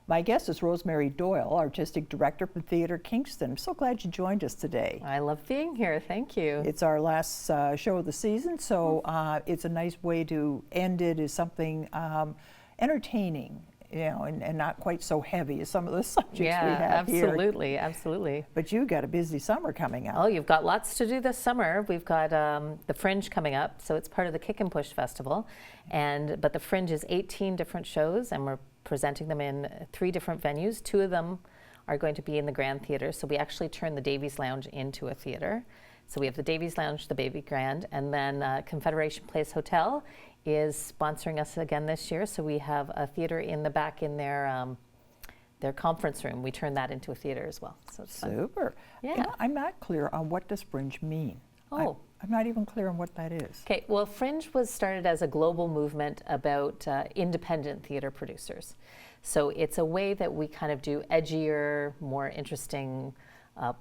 My guest is Rosemary Doyle, Artistic Director for Theatre Kingston. I'm so glad you joined us today. I love being here. Thank you. It's our last show of the season, so it's a nice way to end it as something entertaining, and not quite so heavy as some of the subjects we have here. Absolutely, absolutely. But you got a busy summer coming up. Oh, you've got lots to do this summer. We've got the Fringe coming up, so it's part of the Kick and Push Festival, but the Fringe is 18 different shows, and we're presenting them in 3 different venues. 2 of them are going to be in the Grand Theatre, so we actually turn the Davies Lounge into a theatre. So we have the Davies Lounge, the Baby Grand, and then Confederation Place Hotel is sponsoring us again this year. So we have a theatre in the back in their conference room. We turn that into a theatre as well. So it's Super. Fun. Yeah. I'm not clear on what does Fringe mean. Oh. I'm not even clear on what that is. Okay, well, Fringe was started as a global movement about independent theatre producers. So it's a way that we kind of do edgier, more interesting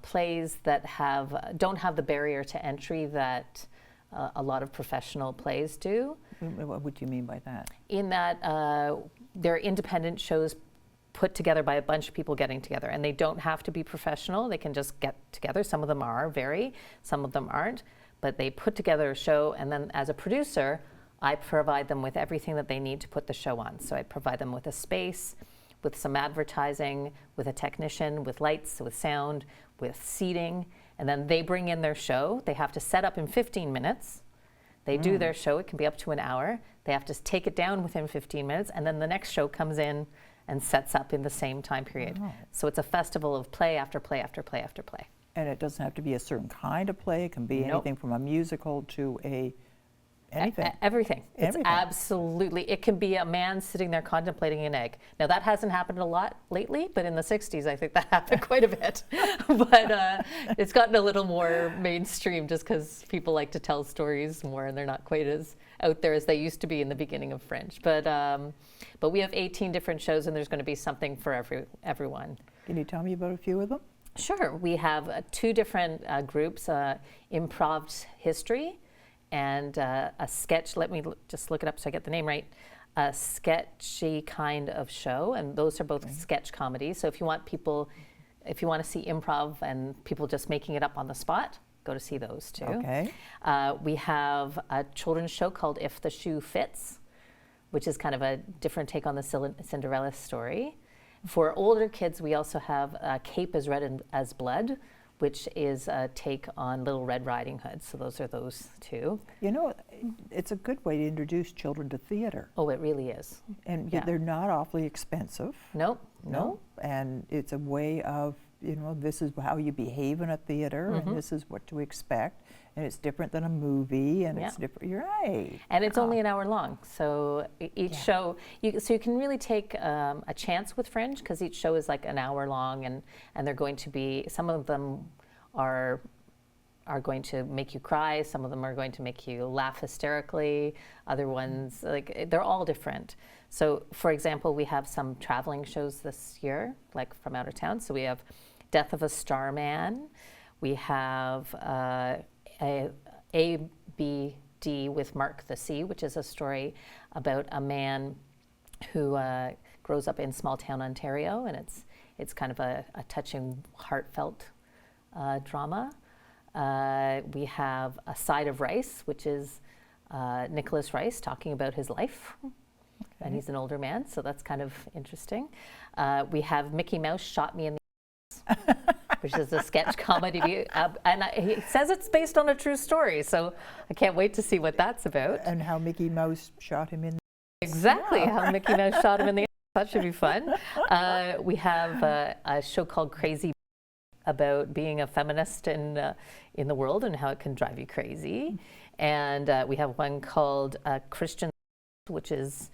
plays that don't have the barrier to entry that a lot of professional plays do. What do you mean by that? In that they're independent shows put together by a bunch of people getting together, and they don't have to be professional. They can just get together. Some of them are some of them aren't. But they put together a show, and then as a producer, I provide them with everything that they need to put the show on. So I provide them with a space, with some advertising, with a technician, with lights, with sound, with seating, and then they bring in their show. They have to set up in 15 minutes. They do their show. It can be up to an hour. They have to take it down within 15 minutes, and then the next show comes in and sets up in the same time period. Oh. So it's a festival of play after play after play after play. And it doesn't have to be a certain kind of play. It can be Nope. anything from a musical to anything. Everything. It's Everything. absolutely, it can be a man sitting there contemplating an egg. Now that hasn't happened a lot lately, but in the 60s I think that happened quite a bit. But it's gotten a little more mainstream just because people like to tell stories more and they're not quite as out there as they used to be in the beginning of Fringe. But we have 18 different shows, and there's going to be something for everyone. Can you tell me about a few of them? Sure. We have 2 different groups, Improv History and a sketch. Let me just look it up so I get the name right. A sketchy kind of show, and those are both sketch comedies. So if you want to see improv and people just making it up on the spot, go to see those too. Okay. We have a children's show called If the Shoe Fits, which is kind of a different take on the Cinderella story. For older kids, we also have Cape as Red as Blood, which is a take on Little Red Riding Hood. So those are those 2. It's a good way to introduce children to theater. Oh, it really is. And Yeah. they're not awfully expensive. Nope. No. And it's a way of, this is how you behave in a theater, and this is what to expect. And it's different than a movie, and it's different. You're right. And it's only an hour long. So each show, you can really take a chance with Fringe because each show is like an hour long, and they're going to be, some of them are going to make you cry. Some of them are going to make you laugh hysterically. Other ones, they're all different. So for example, we have some traveling shows this year, like from out of town. So we have Death of a Starman. We have ABD with Mark the Sea, which is a story about a man who grows up in small town Ontario, and it's kind of a touching, heartfelt drama. We have A Side of Rice, which is Nicholas Rice talking about his life. Okay. And he's an older man, so that's kind of interesting. We have Mickey Mouse Shot Me in the Ass, which is a sketch comedy. And he says it's based on a true story, so I can't wait to see what that's about. And how Mickey Mouse shot him in the Exactly, how Mickey Mouse shot him in the ass. That should be fun. We have a show called Crazy about being a feminist in the world and how it can drive you crazy. And we have one called Christian, which is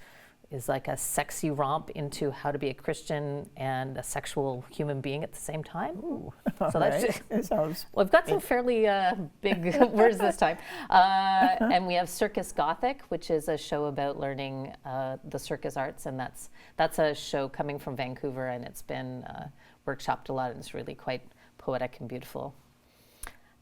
like a sexy romp into how to be a Christian and a sexual human being at the same time. Ooh. So that's well, we've got some fairly big words this time. And we have Circus Gothic, which is a show about learning the circus arts, and that's a show coming from Vancouver, and it's been workshopped a lot, and it's really quite poetic and beautiful.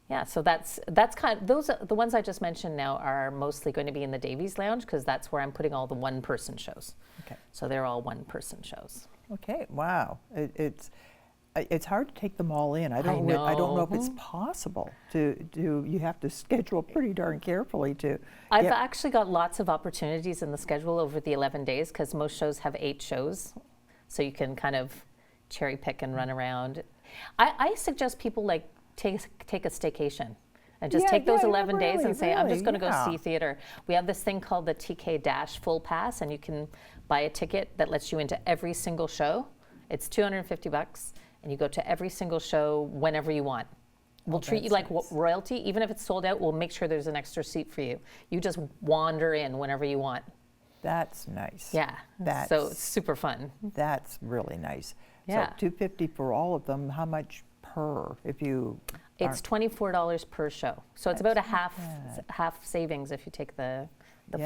Yeah, so that's kind of, those the ones I just mentioned now are mostly going to be in the Davies Lounge because that's where I'm putting all the one-person shows. Okay. So they're all one-person shows. Okay, wow. It's hard to take them all in. I don't know if it's possible to do. You have to schedule pretty darn carefully to. I've actually got lots of opportunities in the schedule over the 11 days because most shows have 8 shows, so you can kind of cherry pick and run around. I suggest people like take a staycation and just take those 11 days and say, I'm just going to go see theater. We have this thing called the TK Dash Full Pass, and you can buy a ticket that lets you into every single show. It's $250, and you go to every single show whenever you want. We'll treat you like royalty. Even if it's sold out, we'll make sure there's an extra seat for you. You just wander in whenever you want. That's nice. Yeah, so it's super fun. That's really nice. Yeah. So $250 for all of them. How much per if you? It's $24 per show. So it's about a half savings if you take the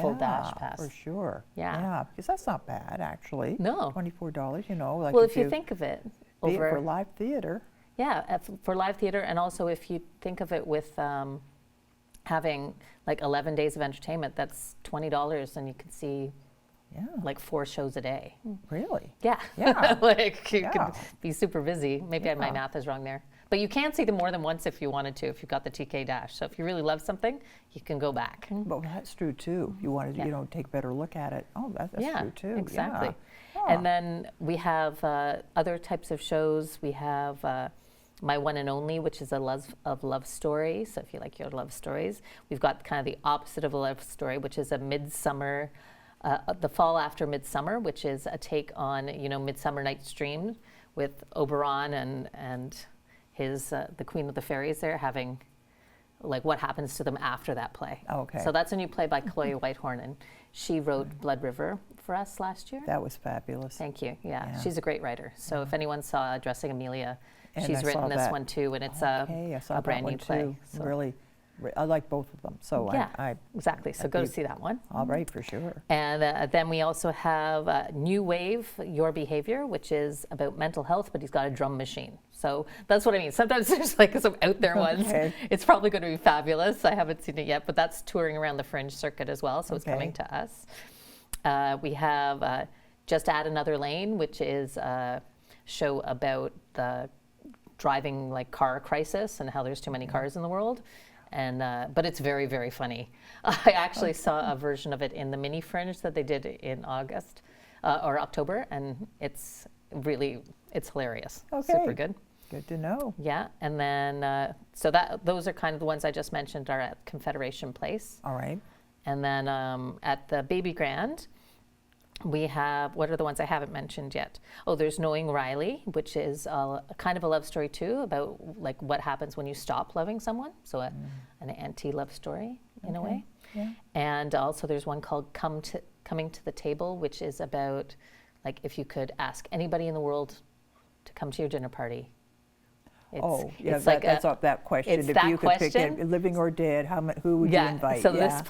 full Dash Pass. For sure. Yeah. Because that's not bad actually. No. $24, you know. Like well, if you think of it, for live theater. Yeah, for live theater, and also if you think of it with having like 11 days of entertainment, that's $20, and you can see like 4 shows a day. Really? Yeah. Yeah. Like you could be super busy. Maybe my math is wrong there. But you can see them more than once if you wanted to, if you got the TK Dash. So if you really love something, you can go back. But that's true too. If you wanted to, take a better look at it. Oh, that's true too. Exactly. Yeah. And then we have other types of shows. We have My One and Only, which is a love story. So if you like your love stories, we've got kind of the opposite of a love story, which is a midsummer, the fall after Midsummer, which is a take on Midsummer Night's Dream with Oberon and his the Queen of the Fairies there having like what happens to them after that play. Okay. So that's a new play by Chloe Whitehorn, and she wrote Blood River for us last year. That was fabulous. Thank you. Yeah. She's a great writer. So if anyone saw Dressing Amelia, And she's I written saw this that. one too, and it's I saw a brand that new one play. too. So Really, I like both of them. So I exactly. So go see that one. all right, for sure. And then we also have New Wave, Your Behavior, which is about mental health, but he's got a drum machine. So that's what I mean. Sometimes there's like some out there ones. It's probably going to be fabulous. I haven't seen it yet, but that's touring around the Fringe circuit as well. So it's coming to us. We have Just Add Another Lane, which is a show about the driving like car crisis and how there's too many cars in the world. And but it's very, very funny. I actually saw a version of it in the mini Fringe that they did in August or October, and it's hilarious. Okay. Super good. Good to know. Yeah, and then so those are kind of the ones I just mentioned are at Confederation Place. All right. And then at the Baby Grand, we have, what are the ones I haven't mentioned yet? Oh, there's Knowing Riley, which is a kind of a love story too, about like what happens when you stop loving someone. So an anti-love story in a way. Yeah. And also there's one called Coming to the Table, which is about like if you could ask anybody in the world to come to your dinner party. It's like that question. It's if that you could pick question. it, living or dead, who would you invite? So this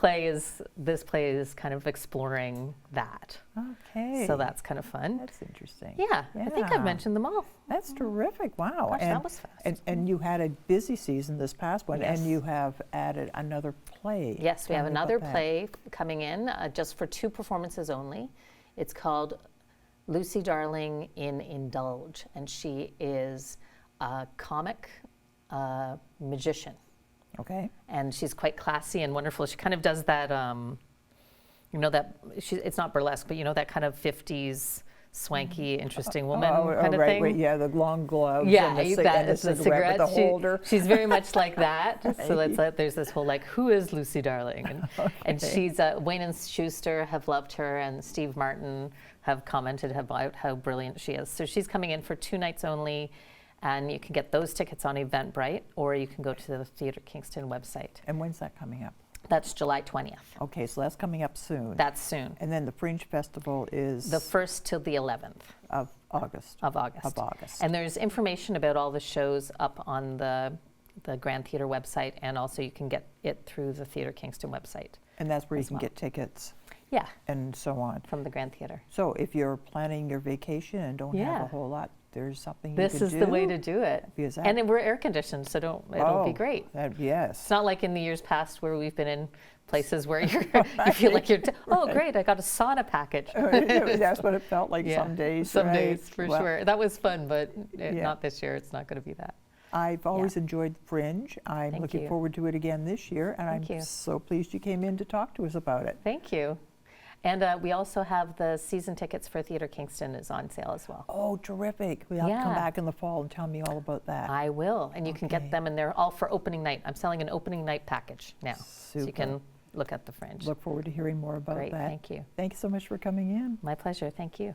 play is kind of exploring that. Okay. So that's kind of fun. That's interesting. Yeah, I think I've mentioned them all. That's terrific. Wow. Gosh, that was fast. And you had a busy season this past one, Yes. and you have added another play. Yes, we Tell have me about another that. play coming in just for 2 performances only. It's called Lucy Darling in Indulge, and she is a comic magician. Okay. And she's quite classy and wonderful. She kind of does that, it's not burlesque, but that kind of 50s swanky, interesting woman kind of right, thing. Right, yeah, the long gloves Yeah, and the cigarette cigarette with the holder. She's very much like that. So it's there's this whole like, who is Lucy Darling? And she's Wayne and Schuster have loved her, and Steve Martin have commented about how brilliant she is. So she's coming in for 2 nights only. And you can get those tickets on Eventbrite, or you can go to the Theatre Kingston website. And when's that coming up? That's July 20th. Okay, so that's coming up soon. That's soon. And then the Fringe Festival is The 1st till the 11th of August. of August. Of August. And there's information about all the shows up on the Grand Theatre website, and also you can get it through the Theatre Kingston website. And that's where you can get tickets. Yeah. And so on. From the Grand Theatre. So if you're planning your vacation and don't have a whole lot, there's something you can do. This is the way to do it. Because and we're air conditioned, so it'll be great. Yes. It's not like in the years past where we've been in places where you feel like oh, great, I got a sauna package. That's what it felt like Yeah, some days. Some right? days, for Well, sure. That was fun, but Yeah. not this year. It's not going to be that. I've always enjoyed Fringe. I'm Thank looking you. forward to it again this year, and Thank I'm you. so pleased you came in to talk to us about it. Thank you. And we also have the season tickets for Theatre Kingston is on sale as well. Oh, terrific. We'll have to come Yeah. back in the fall and tell me all about that. I will, and you can Okay. get them, and they're all for opening night. I'm selling an opening night package now, so you Super. can look at the Fringe. Look forward to hearing more about Great, that. thank you. Thanks so much for coming in. My pleasure, thank you.